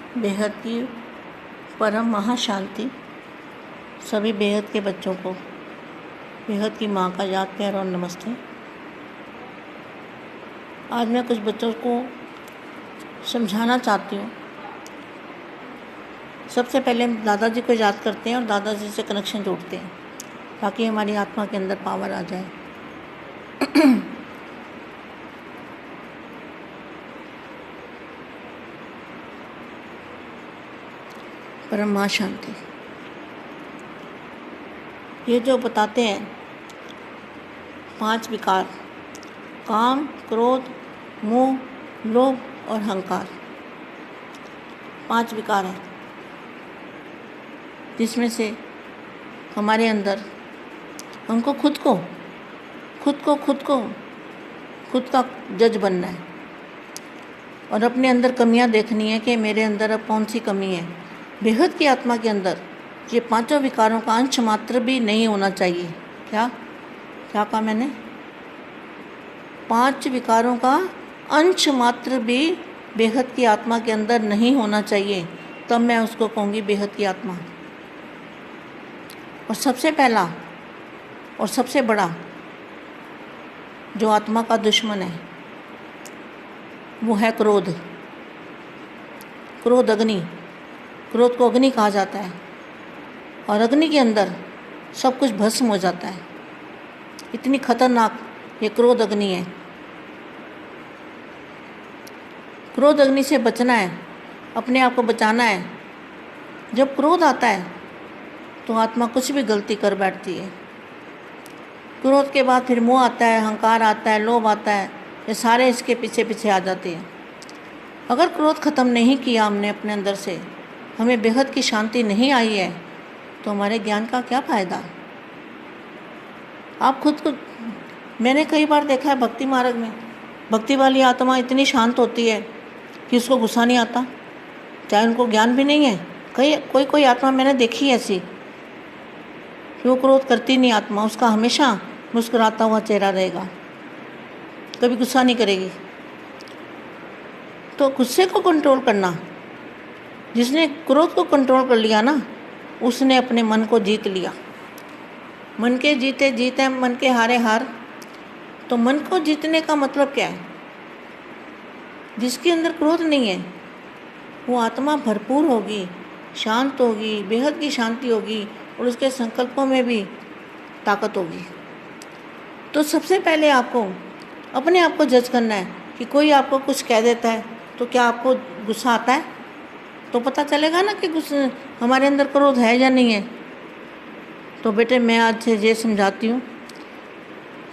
बेहद की परम महाशांति सभी बेहद के बच्चों को बेहद की माँ का याद प्यार और नमस्ते। आज मैं कुछ बच्चों को समझाना चाहती हूँ। सबसे पहले हम दादाजी को याद करते हैं और दादाजी से कनेक्शन जोड़ते हैं ताकि हमारी आत्मा के अंदर पावर आ जाए। परम महाशांति ये जो बताते हैं 5 विकार, काम, क्रोध, मोह, लोभ और अहंकार, 5 विकार हैं जिसमें से हमारे अंदर हमको खुद का जज बनना है और अपने अंदर कमियां देखनी है कि मेरे अंदर अब कौन सी कमी है। बेहद की आत्मा के अंदर ये 5 विकारों का अंश मात्र भी नहीं होना चाहिए। क्या कहा मैंने? 5 विकारों का अंश मात्र भी बेहद की आत्मा के अंदर नहीं होना चाहिए, तब मैं उसको कहूँगी बेहद की आत्मा। और सबसे पहला और सबसे बड़ा जो आत्मा का दुश्मन है वो है क्रोध। क्रोध अग्नि, क्रोध को अग्नि कहा जाता है और अग्नि के अंदर सब कुछ भस्म हो जाता है। इतनी खतरनाक ये क्रोध अग्नि है। क्रोध अग्नि से बचना है, अपने आप को बचाना है। जब क्रोध आता है तो आत्मा कुछ भी गलती कर बैठती है। क्रोध के बाद फिर मोह आता है, अहंकार आता है, लोभ आता है, ये सारे इसके पीछे पीछे आ जाते हैं। अगर क्रोध ख़त्म नहीं किया हमने अपने अंदर से, हमें बेहद की शांति नहीं आई है, तो हमारे ज्ञान का क्या फ़ायदा। आप खुद को, मैंने कई बार देखा है भक्ति मार्ग में, भक्ति वाली आत्मा इतनी शांत होती है कि उसको गुस्सा नहीं आता, चाहे उनको ज्ञान भी नहीं है। कोई आत्मा मैंने देखी ऐसी कि वो क्रोध करती नहीं आत्मा, उसका हमेशा मुस्कुराता हुआ चेहरा रहेगा, कभी गुस्सा नहीं करेगी। तो गुस्से को कंट्रोल करना, जिसने क्रोध को कंट्रोल कर लिया ना, उसने अपने मन को जीत लिया। मन के जीते जीते मन के हारे हार। तो मन को जीतने का मतलब क्या है? जिसके अंदर क्रोध नहीं है वो आत्मा भरपूर होगी, शांत होगी, बेहद की शांति होगी और उसके संकल्पों में भी ताकत होगी। तो सबसे पहले आपको अपने आप को जज करना है कि कोई आपको कुछ कह देता है तो क्या आपको गुस्सा आता है? तो पता चलेगा ना कि गुस्सा हमारे अंदर क्रोध है या नहीं है। तो बेटे मैं आज से ये समझाती हूँ,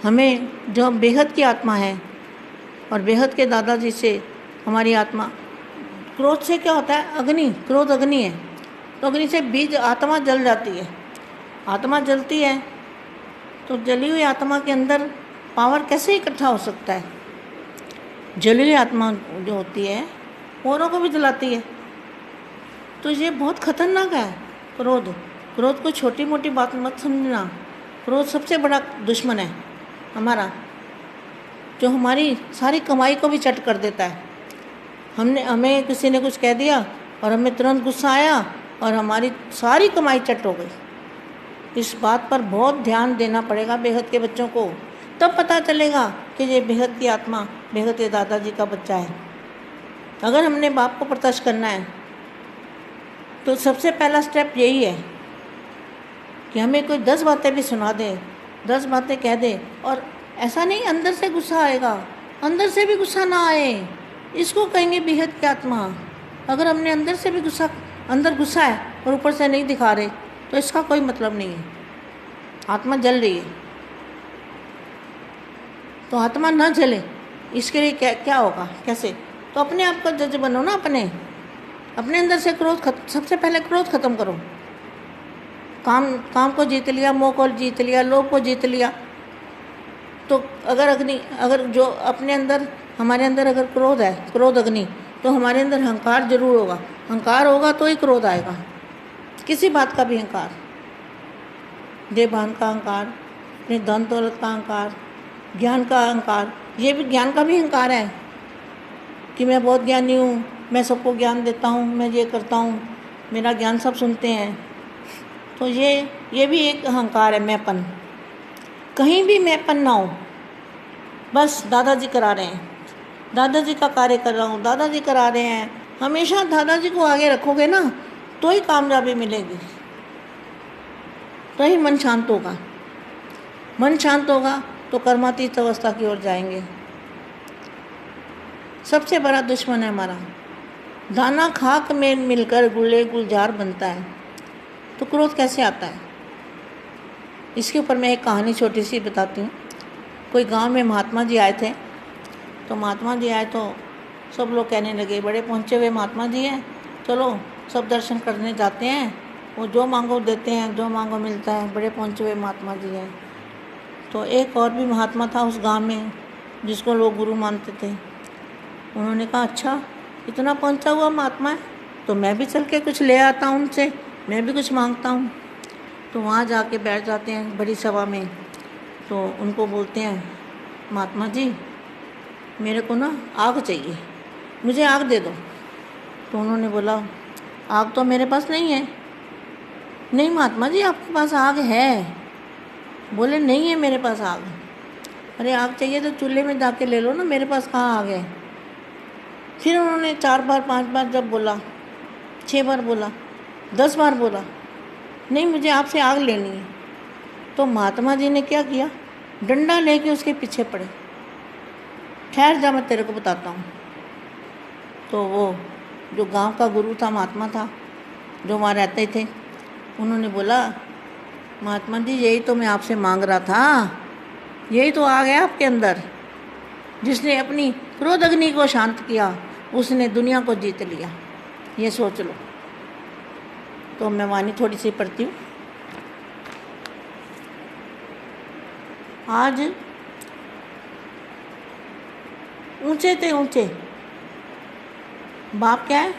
हमें जो बेहद की आत्मा है और बेहद के दादाजी से हमारी आत्मा, क्रोध से क्या होता है? अग्नि, क्रोध अग्नि है। तो अग्नि से बीज आत्मा जल जाती है। आत्मा जलती है तो जली हुई आत्मा के अंदर पावर कैसे इकट्ठा हो सकता है? जली हुई आत्मा जो होती है औरों को भी जलाती है। तो ये बहुत खतरनाक है क्रोध। क्रोध को छोटी मोटी बात मत समझना। क्रोध सबसे बड़ा दुश्मन है हमारा, जो हमारी सारी कमाई को भी चट कर देता है। हमें किसी ने कुछ कह दिया और हमें तुरंत गुस्सा आया और हमारी सारी कमाई चट हो गई। इस बात पर बहुत ध्यान देना पड़ेगा बेहद के बच्चों को, तब पता चलेगा कि ये बेहद की आत्मा बेहद के दादाजी का बच्चा है। अगर हमने बाप को प्रत्यक्ष करना है तो सबसे पहला स्टेप यही है कि हमें कोई 10 बातें भी सुना दे, 10 बातें कह दे, और ऐसा नहीं अंदर से गुस्सा आएगा, अंदर से भी गुस्सा ना आए, इसको कहेंगे बेहद की आत्मा। अगर हमने अंदर से भी अंदर गुस्सा है और ऊपर से नहीं दिखा रहे तो इसका कोई मतलब नहीं है, आत्मा जल रही है। तो आत्मा ना जले इसके लिए क्या होगा, कैसे? तो अपने आप को जज बनो ना, अपने अंदर से सबसे पहले क्रोध खत्म करो। काम को जीत लिया, मोह को जीत लिया, लोभ को जीत लिया। तो अगर जो अपने अंदर, हमारे अंदर अगर क्रोध है, क्रोध अग्नि, तो हमारे अंदर अहंकार जरूर होगा। अहंकार होगा तो ही क्रोध आएगा, किसी बात का भी अहंकार, देहभान का अहंकार, अपने धन दौलत का अहंकार, ज्ञान का अहंकार। ये भी ज्ञान का भी अहंकार है कि मैं बहुत ज्ञानी हूँ, मैं सबको ज्ञान देता हूँ, मैं ये करता हूँ, मेरा ज्ञान सब सुनते हैं। तो ये भी एक अहंकार है, मैंपन। कहीं भी मैंपन ना हो, बस दादाजी करा रहे हैं, दादाजी का कार्य कर रहा हूँ, दादाजी करा रहे हैं। हमेशा दादाजी को आगे रखोगे ना तो ही कामयाबी मिलेगी, तो ही मन शांत होगा। मन शांत होगा तो कर्मातीत अवस्था की ओर जाएंगे। सबसे बड़ा दुश्मन है हमारा। दाना खाक में मिलकर गुले गुलजार बनता है, तो क्रोध कैसे आता है? इसके ऊपर मैं एक कहानी छोटी सी बताती हूँ। कोई गांव में महात्मा जी आए थे। तो महात्मा जी आए तो सब लोग कहने लगे, बड़े पहुँचे हुए महात्मा जी हैं, चलो सब दर्शन करने जाते हैं, वो जो मांगो देते हैं, जो मांगो मिलता है, बड़े पहुँचे हुए महात्मा जी हैं। तो एक और भी महात्मा था उस गांव में जिसको लोग गुरु मानते थे। उन्होंने कहा, अच्छा इतना पहुँचा हुआ महात्मा है तो मैं भी चल के कुछ ले आता हूँ उनसे, मैं भी कुछ मांगता हूँ। तो वहाँ जाके बैठ जाते हैं बड़ी सभा में। तो उनको बोलते हैं, महात्मा जी मेरे को ना आग चाहिए, मुझे आग दे दो। तो उन्होंने बोला, आग तो मेरे पास नहीं है। नहीं महात्मा जी आपके पास आग है। बोले, नहीं है मेरे पास आग। अरे आग चाहिए तो चूल्हे में जाके ले लो ना, मेरे पास कहाँ आग है। फिर उन्होंने 4 बार 5 बार जब बोला, 6 बार बोला, 10 बार बोला, नहीं मुझे आपसे आग लेनी है। तो महात्मा जी ने क्या किया, डंडा लेके उसके पीछे पड़े। ठहर जा मैं तेरे को बताता हूँ। तो वो जो गांव का गुरु था, महात्मा था, जो वहाँ रहते थे, उन्होंने बोला, महात्मा जी यही तो मैं आपसे मांग रहा था, यही तो आ गया आपके अंदर। जिसने अपनी क्रोध अग्नि को शांत किया उसने दुनिया को जीत लिया, ये सोच लो। तो मैं वाणी थोड़ी सी पढ़ती हूँ। आज ऊंचे थे ऊंचे, बाप क्या है,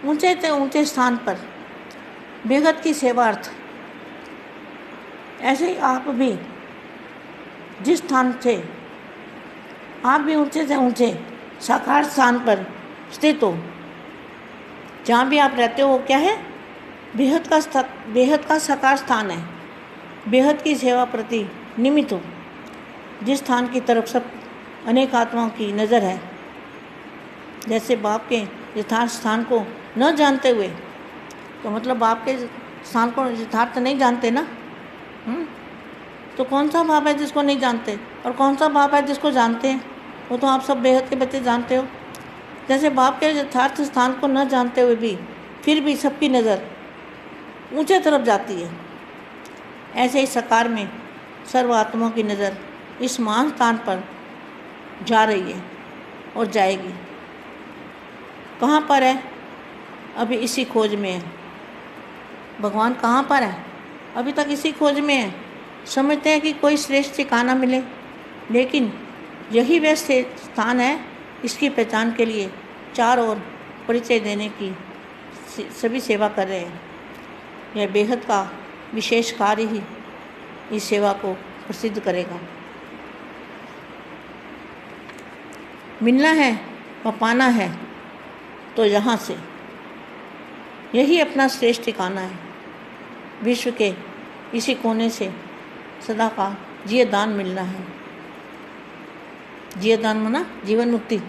ऊंचे थे ऊंचे स्थान पर बेगत की सेवार्थ। ऐसे ही आप भी जिस स्थान थे, आप भी ऊंचे से ऊंचे साकार स्थान पर स्थित हो। जहाँ भी आप रहते हो वो क्या है, बेहद का साकार स्थान है, बेहद की सेवा प्रति निमित्त हो। जिस स्थान की तरफ सब अनेक आत्माओं की नज़र है। जैसे बाप के यथार्थ स्थान को न जानते हुए, तो मतलब बाप के स्थान को यथार्थ नहीं जानते ना। तो कौन सा बाप है जिसको नहीं जानते, और कौन सा बाप है जिसको जानते हैं? वो तो आप सब बेहद के बच्चे जानते हो। जैसे बाप के यथार्थ स्थान को न जानते हुए भी फिर भी सबकी नज़र ऊंचे तरफ जाती है, ऐसे ही साकार में सर्व आत्माओं की नज़र इस महान स्थान पर जा रही है और जाएगी। कहाँ पर है? अभी इसी खोज में है। भगवान कहाँ पर है? अभी तक इसी खोज में है। समझते हैं कि कोई श्रेष्ठ ठिकाना मिले, लेकिन यही वह स्थान है। इसकी पहचान के लिए चारों ओर परिचय देने की सभी सेवा कर रहे हैं। यह बेहद का विशेष कार्य ही इस सेवा को प्रसिद्ध करेगा। मिलना है व पाना है तो यहाँ से, यही अपना श्रेष्ठ ठिकाना है। विश्व के इसी कोने से सदा का जिय दान मिलना है। जिय दान माना जीवन मुक्ति।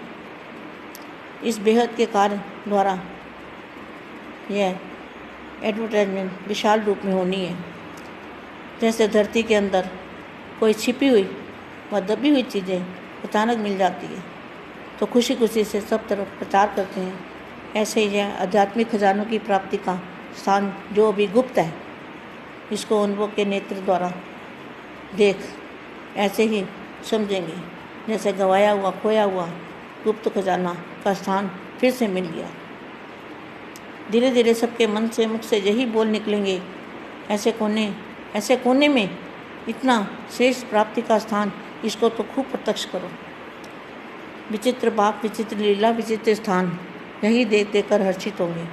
इस बेहद के कार्य द्वारा यह एडवर्टाइजमेंट विशाल रूप में होनी है। जैसे धरती के अंदर कोई छिपी हुई व दबी हुई चीज़ें अचानक मिल जाती है तो खुशी खुशी से सब तरफ प्रचार करते हैं, ऐसे ही यह आध्यात्मिक खजानों की प्राप्ति का स्थान जो अभी गुप्त है, इसको अनुभव के नेत्र द्वारा देख ऐसे ही समझेंगे जैसे गवाया हुआ खोया हुआ गुप्त खजाना का स्थान फिर से मिल गया। धीरे धीरे सबके मन से मुख से यही बोल निकलेंगे, ऐसे कोने में इतना श्रेष्ठ प्राप्ति का स्थान, इसको तो खूब प्रत्यक्ष करो। विचित्र बाप, विचित्र लीला, विचित्र स्थान, यही देख देख कर हर्षित होंगे।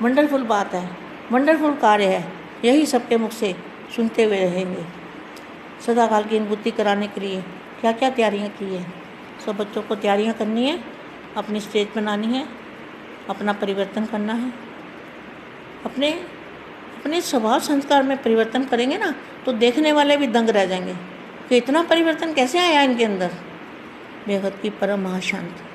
वंडरफुल बात है, वंडरफुल कार्य है, यही सबके मुख से सुनते हुए रहेंगे। सदा काल की अनुभूति कराने के लिए क्या क्या तैयारियां की है। सब बच्चों को तैयारियां करनी है, अपनी स्टेज बनानी है, अपना परिवर्तन करना है। अपने अपने स्वभाव संस्कार में परिवर्तन करेंगे ना तो देखने वाले भी दंग रह जाएंगे कि इतना परिवर्तन कैसे आया इनके अंदर। बेहद की परम महाशांति।